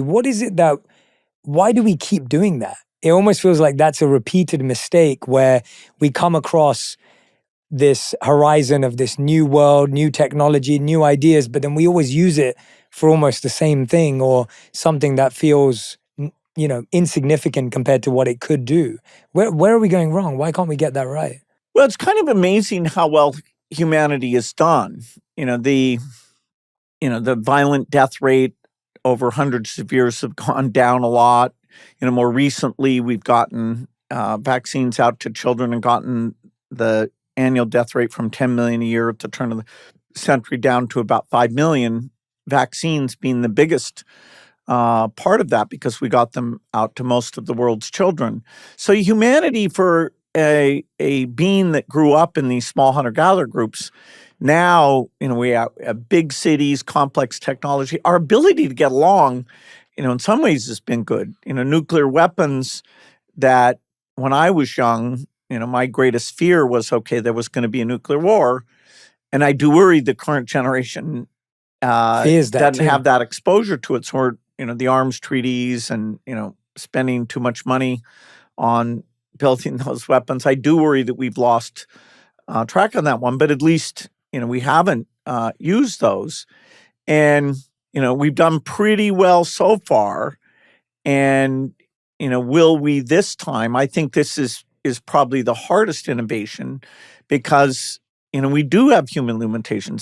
What is it that, why do we keep doing that? It almost feels like that's a repeated mistake where we come across this horizon of this new world, new technology, new ideas, but then we always use it for almost the same thing or something that feels, insignificant compared to what it could do. Where are we going wrong? Why can't we get that right? Well, it's kind of amazing how well humanity has done. The violent death rate over hundreds of years have gone down a lot. More recently, we've gotten vaccines out to children and gotten the annual death rate from 10 million a year at the turn of the century down to about 5 million, vaccines being the biggest part of that because we got them out to most of the world's children. So humanity, for a being that grew up in these small hunter-gatherer groups, now, we have big cities, complex technology. Our ability to get along, in some ways has been good. Nuclear weapons that when I was young, my greatest fear was, okay, there was going to be a nuclear war. And I do worry the current generation doesn't have that exposure to it. So we're, the arms treaties and, spending too much money on building those weapons. I do worry that we've lost track on that one, but at least, we haven't used those. And, we've done pretty well so far. And, will we this time? I think this is probably the hardest innovation because, we do have human limitations.